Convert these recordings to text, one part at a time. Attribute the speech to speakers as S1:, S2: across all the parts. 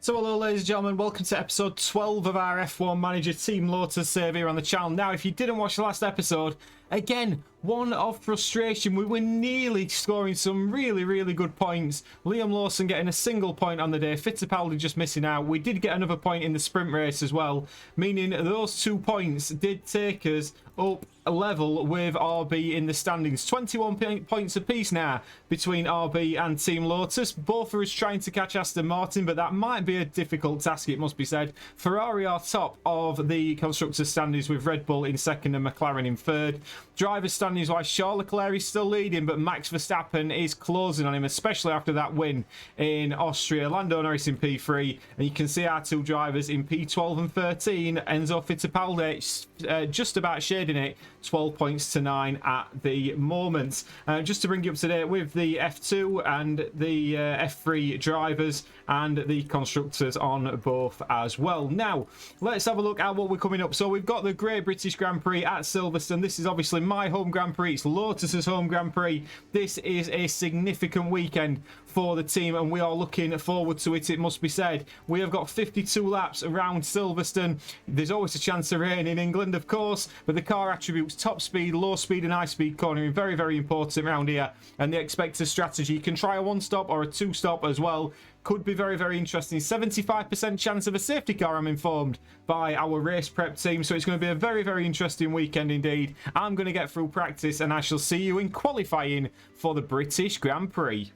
S1: So hello ladies and gentlemen, welcome to episode 12 of our F1 Manager Team Lotus survey here on the channel. Now if you didn't watch the last episode, again, one of frustration. We were nearly scoring some really good points. Liam Lawson getting a single point on the day, Fittipaldi just missing out. We did get another point in the sprint race as well, meaning those 2 points did take us up a level with RB in the standings. 21 points apiece now between RB and Team Lotus. Both of us trying to catch Aston Martin, but that might be a difficult task, it must be said. Ferrari are top of the constructors standings with Red Bull in second and McLaren in third. Driver standings wise, Charles Leclerc is still leading, but Max Verstappen is closing on him, especially after that win in Austria. Lando Norris in P3, and you can see our 2 drivers in P12 and 13. Enzo Fittipaldi just about shading it, 12 points to 9 at the moment. Just to bring you up to date with the F2 and the F3 drivers and the constructors on both as well. Now, let's have a look at what we're coming up. So we've got the Great British Grand Prix at Silverstone. This is obviously my home Grand Prix. It's Lotus's home Grand Prix. This is a significant weekend for the team, and we are looking forward to it, it must be said. We have got 52 laps around Silverstone. There's always a chance of rain in England, of course, but the car attributes top speed, low speed and high speed cornering, very important around here, and the expected strategy. You can try a 1-stop or a 2-stop as well. Could be very interesting. 75% chance of a safety car, I'm informed by our race prep team, so it's going to be a very interesting weekend indeed. I'm going to get through practice and I shall see you in qualifying for the British Grand Prix.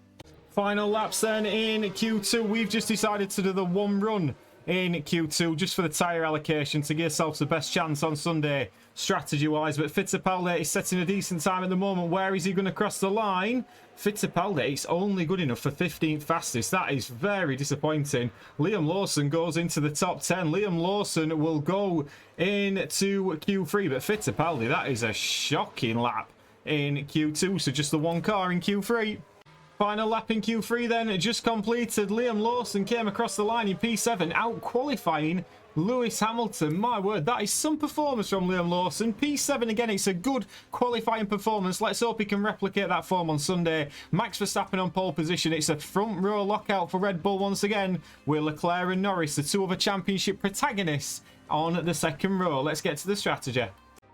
S1: Final laps then in Q2. We've just decided to do the 1 run in Q2 just for the tyre allocation to give yourselves the best chance on Sunday strategy wise. But Fittipaldi is setting a decent time at the moment. Where is he going to cross the line? Fittipaldi is only good enough for 15th fastest. That is very disappointing. Liam Lawson goes into the top 10. Liam Lawson will go into Q3, but Fittipaldi, that is a shocking lap in Q2. So just the 1 car in Q3. Final lap in Q3 then, just completed. Liam Lawson came across the line in P7, out qualifying Lewis Hamilton. My word, that is some performance from Liam Lawson. P7 again, it's a good qualifying performance. Let's hope he can replicate that form on Sunday. Max Verstappen on pole position. It's a front row lockout for Red Bull once again, with Leclerc and Norris, the 2 other championship protagonists, on the second row. Let's get to the strategy.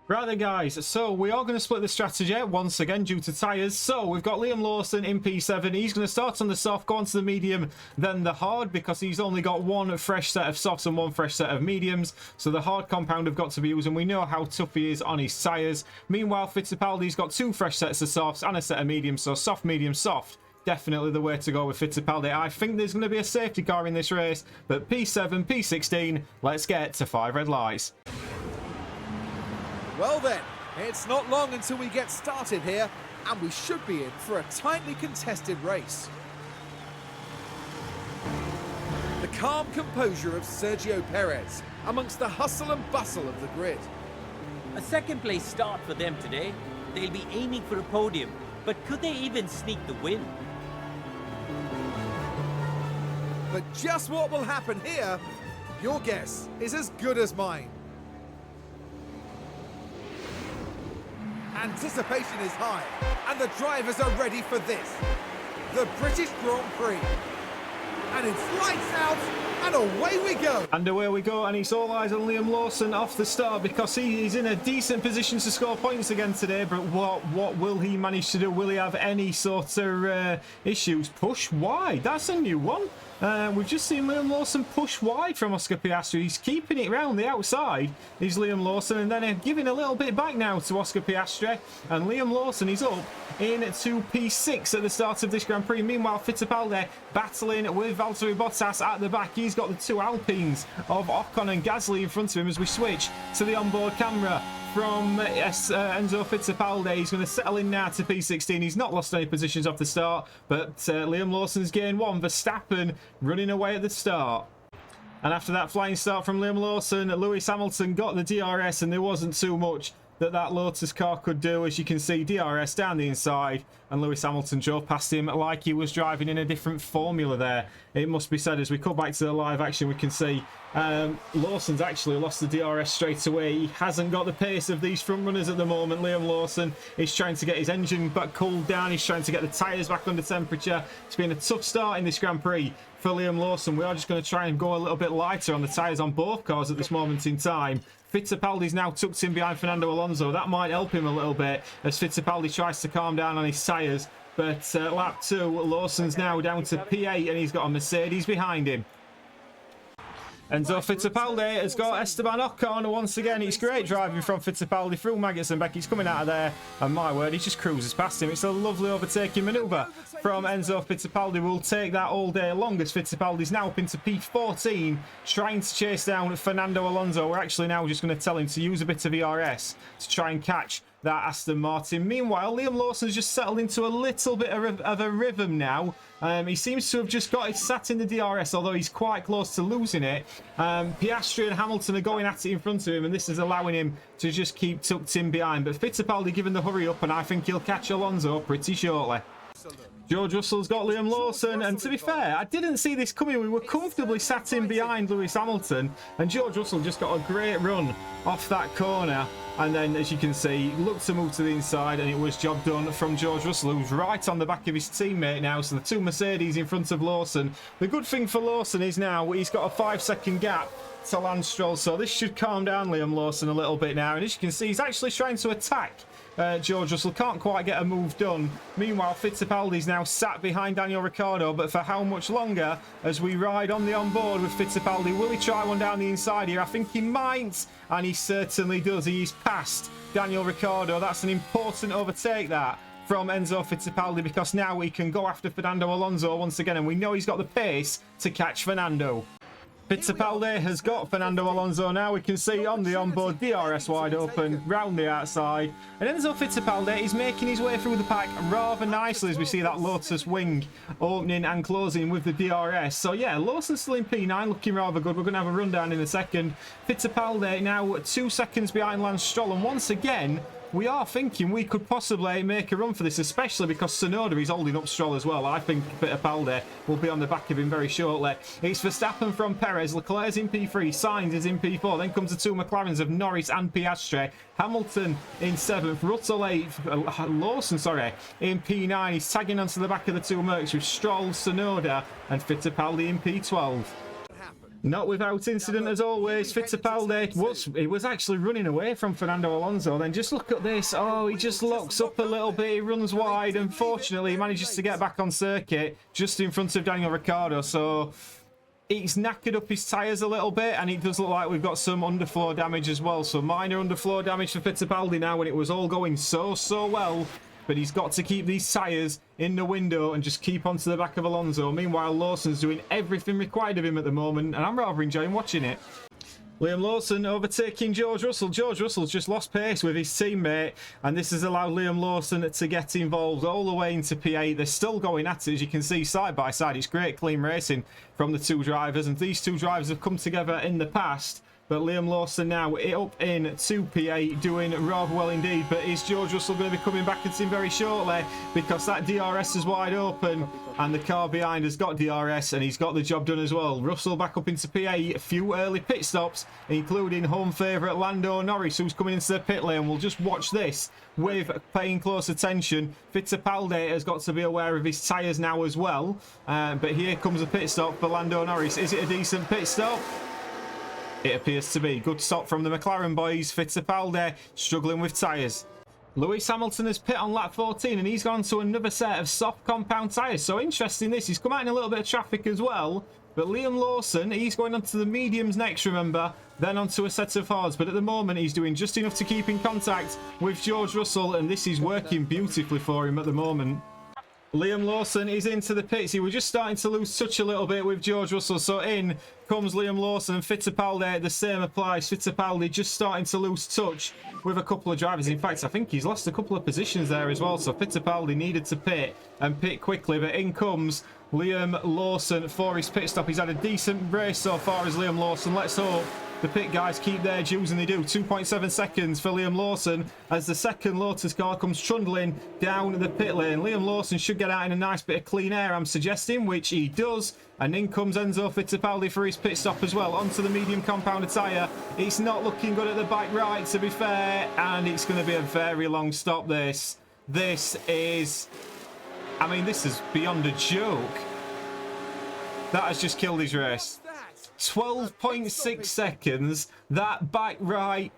S1: Right then guys, so we are going to split the strategy once again due to tyres. So we've got Liam Lawson in P7. He's going to start on the soft, go on to the medium, then the hard, because he's only got 1 fresh set of softs and 1 fresh set of mediums. So the hard compound have got to be used, and we know how tough he is on his tyres. Meanwhile, Fittipaldi's got 2 fresh sets of softs and a set of mediums, so soft, medium, soft. Definitely the way to go with Fittipaldi. I think there's going to be a safety car in this race, but P7, P16, let's get to 5 red lights.
S2: Well then, it's not long until we get started here, and we should be in for a tightly contested race. The calm composure of Sergio Perez amongst the hustle and bustle of the grid.
S3: A second place start for them today. They'll be aiming for a podium, but could they even sneak the win?
S2: But just what will happen here, your guess is as good as mine. Anticipation is high, and the drivers are ready for this. The British Grand Prix. And it's lights out, and away we go.
S1: And away we go, and it's all eyes on Liam Lawson off the start, because he is in a decent position to score points again today. But what will he manage to do? Will he have any sort of issues? Push wide, that's a new one. We've just seen Liam Lawson push wide from Oscar Piastri. He's keeping it round the outside, is Liam Lawson, and then giving a little bit back now to Oscar Piastri. And Liam Lawson is up into P6 at the start of this Grand Prix. Meanwhile, Fittipaldi battling with Valtteri Bottas at the back. He's got the 2 Alpines of Ocon and Gasly in front of him as we switch to the onboard camera from Enzo Fittipaldi. He's going to settle in now to P16. He's not lost any positions off the start, but Liam Lawson's gained 1. Verstappen running away at the start. And after that flying start from Liam Lawson, Lewis Hamilton got the DRS, and there wasn't too much that Lotus car could do. As you can see, DRS down the inside, and Lewis Hamilton drove past him like he was driving in a different formula there. It must be said, as we come back to the live action, we can see Lawson's actually lost the DRS straight away. He hasn't got the pace of these front runners at the moment. Liam Lawson is trying to get his engine back cooled down. He's trying to get the tyres back under temperature. It's been a tough start in this Grand Prix for Liam Lawson. We are just going to try and go a little bit lighter on the tyres on both cars at this moment in time. Fittipaldi's now tucked in behind Fernando Alonso. That might help him a little bit as Fittipaldi tries to calm down on his tyres. But lap 2, Lawson's now down to P8 and he's got a Mercedes behind him. Enzo Fittipaldi has got Esteban Ocon once again. It's great driving from Fittipaldi through Magnussen. He's coming out of there, and my word, he just cruises past him. It's a lovely overtaking manoeuvre from Enzo Fittipaldi. We'll take that all day long as Fittipaldi's now up into P14, trying to chase down Fernando Alonso. We're actually now just going to tell him to use a bit of ERS to try and catch that Aston Martin. Meanwhile, Liam Lawson's just settled into a little bit of a rhythm now. He seems to have just got it sat in the DRS, although he's quite close to losing it. Piastri and Hamilton are going at it in front of him, and this is allowing him to just keep tucked in behind. But Fittipaldi giving the hurry up, and I think he'll catch Alonso pretty shortly. George Russell's got Liam Lawson, and to be fair, I didn't see this coming. We were comfortably sat in behind Lewis Hamilton, and George Russell just got a great run off that corner. And then, as you can see, looked to move to the inside, and it was job done from George Russell, who's right on the back of his teammate now. So the two Mercedes in front of Lawson. The good thing for Lawson is now he's got a 5-second gap to Lance Stroll, so this should calm down Liam Lawson a little bit now. And as you can see, he's actually trying to attack George Russell. Can't quite get a move done. Meanwhile, Fittipaldi's now sat behind Daniel Ricciardo, but for how much longer as we ride on the onboard with Fittipaldi? Will he try one down the inside here? I think he might, and he certainly does. He's past Daniel Ricciardo. That's an important overtake, that, from Enzo Fittipaldi, because now he can go after Fernando Alonso once again, and we know he's got the pace to catch Fernando. Fittipaldi has got Fernando Alonso now. We can see on the onboard DRS wide open round the outside, and Enzo Fittipaldi is making his way through the pack rather nicely as we see that Lotus wing opening and closing with the DRS. So yeah, Lawson's still in P9, looking rather good. We're going to have a rundown in a second. Fittipaldi now 2 seconds behind Lance Stroll, and once again we are thinking we could possibly make a run for this, especially because Tsunoda is holding up Stroll as well. I think Fittipaldi will be on the back of him very shortly. It's Verstappen from Perez, Leclerc's in P3, Sainz is in P4, then comes the two McLarens of Norris and Piastri, Hamilton in 7th, Russell 8th, Lawson, in P9. He's tagging onto the back of the two Mercs with Stroll, Tsunoda and Fittipaldi in P12. Not without incident as always. Fittipaldi was actually running away from Fernando Alonso. Then just look at this. Oh, he just locks up a little bit. He runs wide. Unfortunately, he manages to get back on circuit just in front of Daniel Ricciardo. So he's knackered up his tyres a little bit, and it does look like we've got some underfloor damage as well. So minor underfloor damage for Fittipaldi now when it was all going so well. But he's got to keep these tyres in the window and just keep onto the back of Alonso. Meanwhile, Lawson's doing everything required of him at the moment, and I'm rather enjoying watching it. Liam Lawson overtaking George Russell. George Russell's just lost pace with his teammate, and this has allowed Liam Lawson to get involved all the way into P8. They're still going at it, as you can see, side by side. It's great clean racing from the two drivers, and these two drivers have come together in the past. But Liam Lawson now up in 2P8, doing rather well indeed. But is George Russell going to be coming back at him very shortly? Because that DRS is wide open, and the car behind has got DRS, and he's got the job done as well. Russell back up into P8, a few early pit stops, including home favourite Lando Norris, who's coming into the pit lane. We'll just watch this with paying close attention. Fittipaldi has got to be aware of his tyres now as well. But here comes a pit stop for Lando Norris. Is it a decent pit stop? It appears to be. Good stop from the McLaren boys. Fittipaldi struggling with tyres. Lewis Hamilton has pit on lap 14, and he's gone to another set of soft compound tyres. So interesting this. He's come out in a little bit of traffic as well. But Liam Lawson, he's going onto the mediums next, remember. Then onto a set of hards. But at the moment, he's doing just enough to keep in contact with George Russell. And this is working beautifully for him at the moment. Liam Lawson is into the pits. He was just starting to lose touch a little bit with George Russell. So in comes Liam Lawson, and Fittipaldi, the same applies. Fittipaldi just starting to lose touch with a couple of drivers. In fact, I think he's lost a couple of positions there as well. So Fittipaldi needed to pit and pit quickly. But in comes Liam Lawson for his pit stop. He's had a decent race so far as Liam Lawson. Let's hope the pit guys keep their dues, and they do. 2.7 seconds for Liam Lawson as the second Lotus car comes trundling down the pit lane. Liam Lawson should get out in a nice bit of clean air, I'm suggesting, which he does. And in comes Enzo Fittipaldi for his pit stop as well, onto the medium compounder tyre. It's not looking good at the back right, to be fair, and it's going to be a very long stop, this. This is... I mean, this is beyond a joke. That has just killed his race. 12.6 seconds. That back right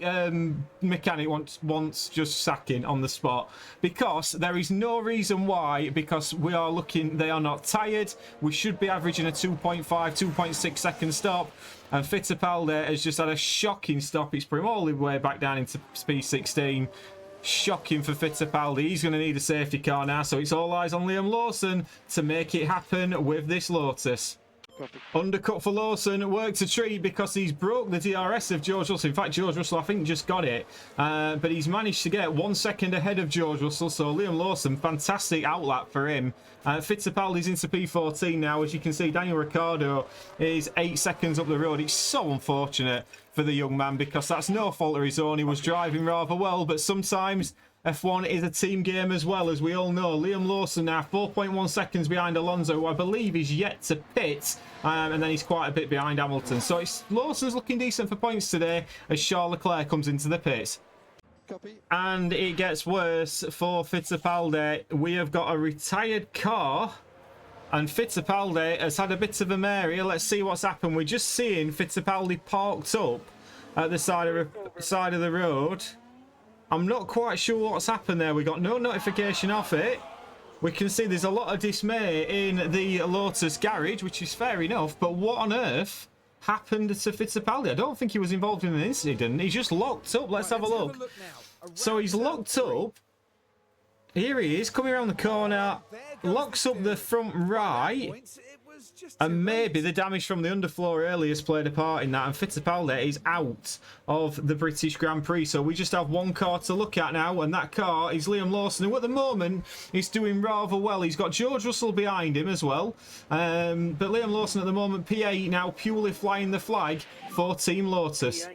S1: mechanic wants just sacking on the spot, because there is no reason why, because we are looking, they are not tired. We should be averaging a 2.6 second stop, and Fittipaldi has just had a shocking stop. It's put him all the way back down into P16. Shocking for Fittipaldi. He's going to need a safety car now, so it's all eyes on Liam Lawson to make it happen with this Lotus. Undercut for Lawson, worked a treat because he's broke the DRS of George Russell. In fact, George Russell, I think, just got it. But he's managed to get 1 second ahead of George Russell. So Liam Lawson, fantastic outlap for him. Fittipaldi's into P14 now. As you can see, Daniel Ricciardo is 8 seconds up the road. It's so unfortunate for the young man, because that's no fault of his own. He was driving rather well, but sometimes F1 is a team game as well, as we all know. Liam Lawson now 4.1 seconds behind Alonso, who I believe is yet to pit, and then he's quite a bit behind Hamilton. So Lawson's looking decent for points today as Charles Leclerc comes into the pits. And it gets worse for Fittipaldi. We have got a retired car, and Fittipaldi has had a bit of a mare here. Let's see what's happened. We're just seeing Fittipaldi parked up at the side of the road. I'm not quite sure what's happened there. We got no notification of it. We can see there's a lot of dismay in the Lotus garage, which is fair enough. But what on earth happened to Fittipaldi? I don't think he was involved in an incident. He's just locked up. Let's have a look. So he's locked up. Here he is, coming around the corner. Locks up the front right. And maybe the damage from the underfloor earlier has played a part in that. And Fittipaldi is out of the British Grand Prix. So we just have one car to look at now. And that car is Liam Lawson, who at the moment is doing rather well. He's got George Russell behind him as well. But Liam Lawson at the moment, P8, now purely flying the flag for Team Lotus.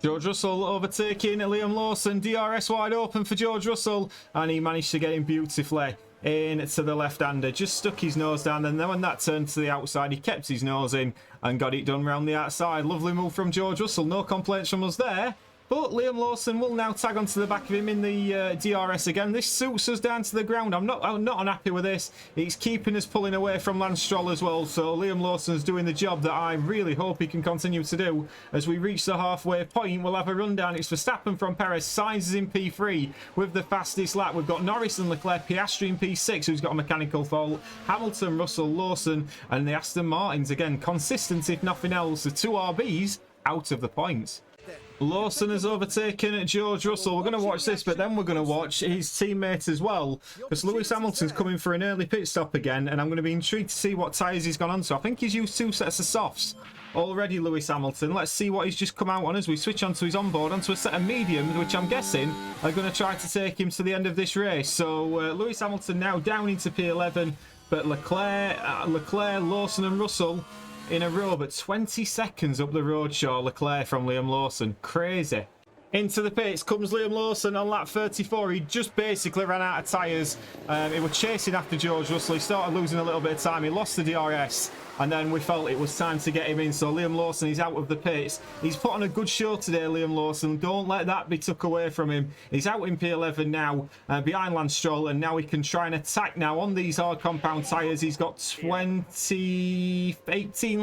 S1: George Russell overtaking Liam Lawson. DRS wide open for George Russell. And he managed to get him beautifully into the left-hander. Just stuck his nose down, and then when that turned to the outside, he kept his nose in and got it done round the outside. Lovely move from George Russell. No complaints from us there. But Liam Lawson will now tag onto the back of him in the DRS again. This suits us down to the ground. I'm not unhappy with this. It's keeping us pulling away from Lance Stroll as well. So Liam Lawson's doing the job that I really hope he can continue to do. As we reach the halfway point, we'll have a rundown. It's Verstappen from Perez. Sainz is in P3 with the fastest lap. We've got Norris and Leclerc, Piastri in P6, who's got a mechanical fault. Hamilton, Russell, Lawson, and the Aston Martins. Again, consistent if nothing else. The two RBs out of the points. Lawson has overtaken George Russell. We're going to watch this, but then we're going to watch his teammate as well, because Lewis Hamilton's coming for an early pit stop again, and I'm going to be intrigued to see what tyres he's gone on to. I think he's used 2 sets of softs already, Lewis Hamilton. Let's see what he's just come out on as we switch onto his onboard, onto a set of mediums, which I'm guessing are going to try to take him to the end of this race. So Lewis Hamilton now down into P11, but Leclerc, Lawson and Russell in a row, but 20 seconds up the road, Leclerc from Liam Lawson. Crazy. Into the pits comes Liam Lawson on lap 34. He just basically ran out of tyres. He was chasing after George Russell. He started losing a little bit of time. He lost the DRS, and then we felt it was time to get him in. So Liam Lawson is out of the pits. He's put on a good show today, Liam Lawson. Don't let that be took away from him. He's out in P11 now, behind Lance Stroll, and now he can try and attack now on these hard compound tyres. He's got 18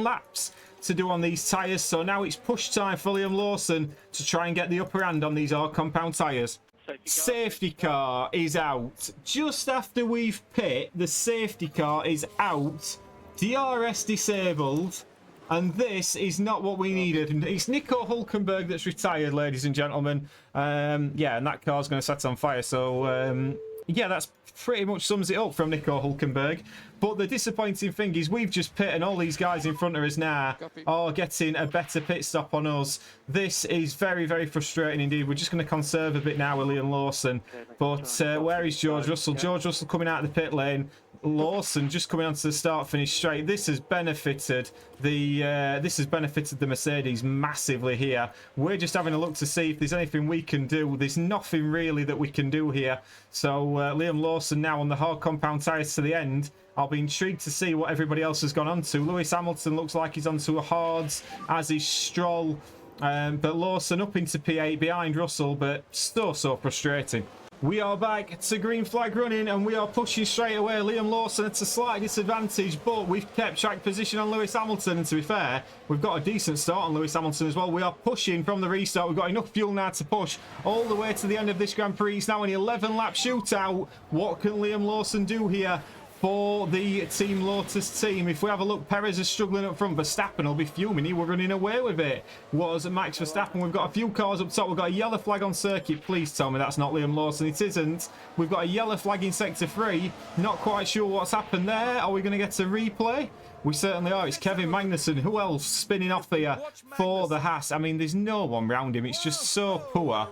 S1: laps to do on these tyres, so now it's push time for Liam Lawson to try and get the upper hand on these hard compound tyres. Safety car is out. Just after we've pit, the safety car is out. DRS disabled, and this is not what we needed. It's Nico Hülkenberg that's retired, ladies and gentlemen. Yeah, and that car's going to set on fire, so yeah, that's pretty much sums it up from Nico Hülkenberg. But the disappointing thing is we've just pit, and all these guys in front of us now are getting a better pit stop on us. This is very, very frustrating indeed. We're just going to conserve a bit now with Liam Lawson. But where is George Russell? George Russell coming out of the pit lane. Lawson just coming onto the start finish straight. This has benefited the Mercedes massively here. We're just having a look to see if there's anything we can do. There's nothing really that we can do here. So Liam Lawson now on the hard compound tyres to the end. I'll be intrigued to see what everybody else has gone on to. Lewis Hamilton looks like he's onto a hards, as is Stroll. But Lawson up into P8 behind Russell, but so frustrating. We are back to green flag running and we are pushing straight away. Liam Lawson at a slight disadvantage, but we've kept track position on Lewis Hamilton. And to be fair, we've got a decent start on Lewis Hamilton as well. We are pushing from the restart. We've got enough fuel now to push all the way to the end of this Grand Prix. It's now an 11-lap shootout. What can Liam Lawson do here for the Team Lotus team? If we have a look, Perez is struggling up front. Verstappen will be fuming. He was running away with it. Was Max Verstappen. We've got a few cars up top. We've got a yellow flag on circuit. Please tell me that's not Liam Lawson. It isn't. We've got a yellow flag in sector 3. Not quite sure what's happened there. Are we going to get a replay? We certainly are. It's Kevin Magnussen. Who else spinning off here for the Haas? I mean, there's no one round him. It's just so poor.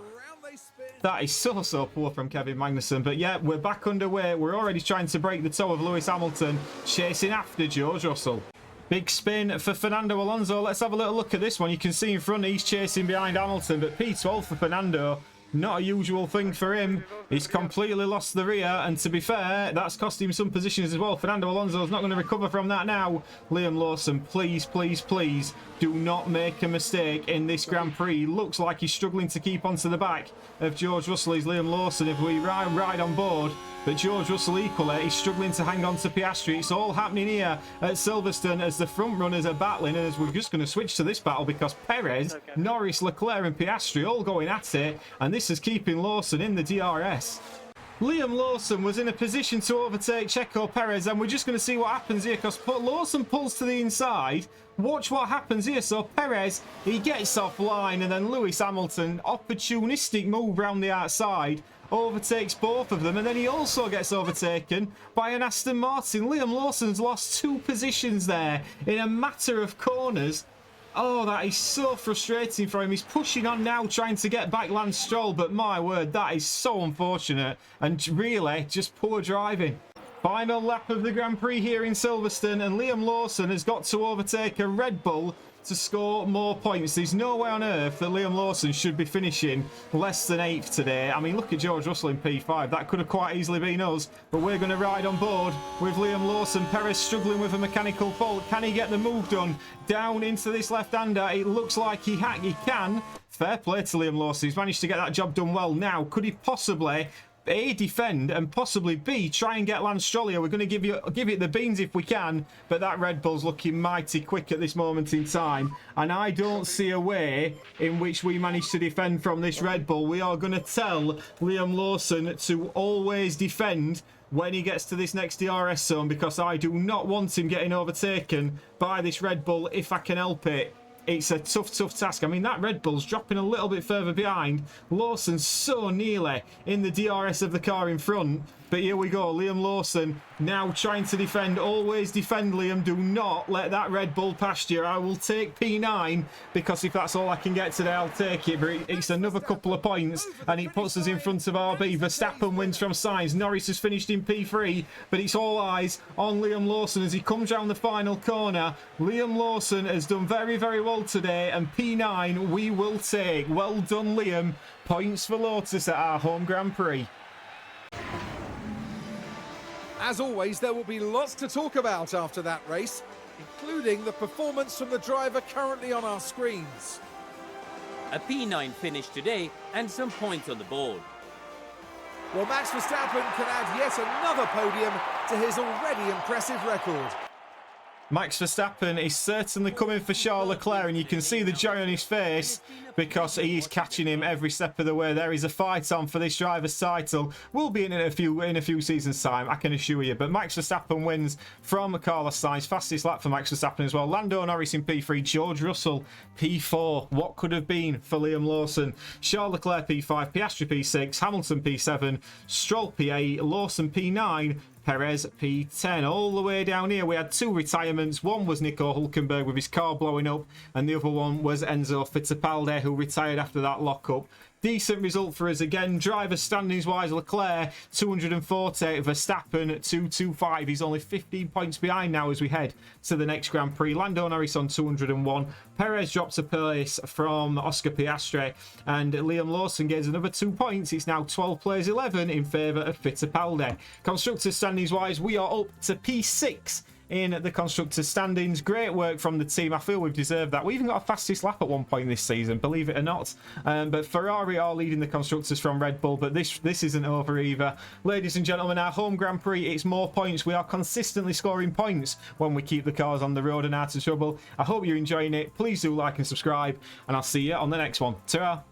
S1: That is so poor from Kevin Magnussen. But yeah, we're back underway. We're already trying to break the toe of Lewis Hamilton, chasing after George Russell. Big spin for Fernando Alonso. Let's have a little look at this one. You can see in front he's chasing behind Hamilton, but P12 for Fernando. Not a usual thing for him. He's completely lost the rear, and to be fair, that's cost him some positions as well. Fernando Alonso's not going to recover from that now. Liam Lawson, please, please, please do not make a mistake in this Grand Prix. Looks like he's struggling to keep onto the back of George Russell. He's Liam Lawson if we ride on board. But George Russell equally, he's struggling to hang on to Piastri. It's all happening here at Silverstone as the front runners are battling. And as we're just going to switch to this battle because Perez, Norris, Leclerc and Piastri all going at it. And this is keeping Lawson in the DRS. Liam Lawson was in a position to overtake Checo Perez, and we're just going to see what happens here because Lawson pulls to the inside. Watch what happens here. So Perez, he gets offline, and then Lewis Hamilton, opportunistic move round the outside, overtakes both of them, and then he also gets overtaken by an Aston Martin. Liam Lawson's lost 2 positions there in a matter of corners. Oh, that is so frustrating for him. He's pushing on now, trying to get back Lance Stroll, but my word, that is so unfortunate and really just poor driving. Final lap of the Grand Prix here in Silverstone, and Liam Lawson has got to overtake a Red Bull to score more points. There's no way on earth that Liam Lawson should be finishing less than 8th today. I mean, look at George Russell in P5. That could have quite easily been us, but we're going to ride on board with Liam Lawson. Perez struggling with a mechanical fault. Can he get the move done down into this left-hander? It looks like he can. Fair play to Liam Lawson. He's managed to get that job done well. Now, could he possibly A, defend, and possibly B, try and get Lance Stroll here? We're going to give it the beans if we can, but that Red Bull's looking mighty quick at this moment in time, and I don't see a way in which we manage to defend from this Red Bull. We are going to tell Liam Lawson to always defend when he gets to this next DRS zone, because I do not want him getting overtaken by this Red Bull if I can help it. It's a tough task. I mean, that Red Bull's dropping a little bit further behind. Lawson's so nearly in the DRS of the car in front. But here we go. Liam Lawson now trying to defend. Always defend, Liam. Do not let that Red Bull past you. I will take P9 because if that's all I can get today, I'll take it. But it's another couple of points and it puts us in front of RB. Verstappen wins from Sainz. Norris has finished in P3, but it's all eyes on Liam Lawson as he comes round the final corner. Liam Lawson has done very, very well today, and P9 we will take. Well done, Liam. Points for Lotus at our home Grand Prix.
S2: As always, there will be lots to talk about after that race, including the performance from the driver currently on our screens.
S3: A P9 finish today and some points on the board.
S2: Well, Max Verstappen can add yet another podium to his already impressive record.
S1: Max Verstappen is certainly coming for Charles Leclerc, and you can see the joy on his face because he is catching him every step of the way. There is a fight on for this driver's title. We'll be in a few seasons' time, I can assure you. But Max Verstappen wins from Carlos Sainz. Fastest lap for Max Verstappen as well. Lando Norris in P3, George Russell P4. What could have been for Liam Lawson? Charles Leclerc P5, Piastri P6, Hamilton P7, Stroll P8, Lawson P9, Perez P10. All the way down here we had 2 retirements. One was Nico Hülkenberg with his car blowing up, and the other one was Enzo Fittipaldi, who retired after that lockup. Decent result for us again. Driver standings wise, Leclerc 240, Verstappen 225. He's only 15 points behind now as we head to the next Grand Prix. Lando Norris on 201. Perez drops a place from Oscar Piastri, and Liam Lawson gains another 2 points. It's now 12 plays 11 in favour of Fittipaldi. Constructors standings wise, we are up to P6 in the constructors standings. Great work from the team. I feel we've deserved that. We even got a fastest lap at one point this season, believe it or not. But Ferrari are leading the constructors from Red Bull, but this isn't over either. Ladies and gentlemen, our home Grand Prix, it's more points. We are consistently scoring points when we keep the cars on the road and out of trouble. I hope you're enjoying it. Please do like and subscribe, and I'll see you on the next one. Ta-ra!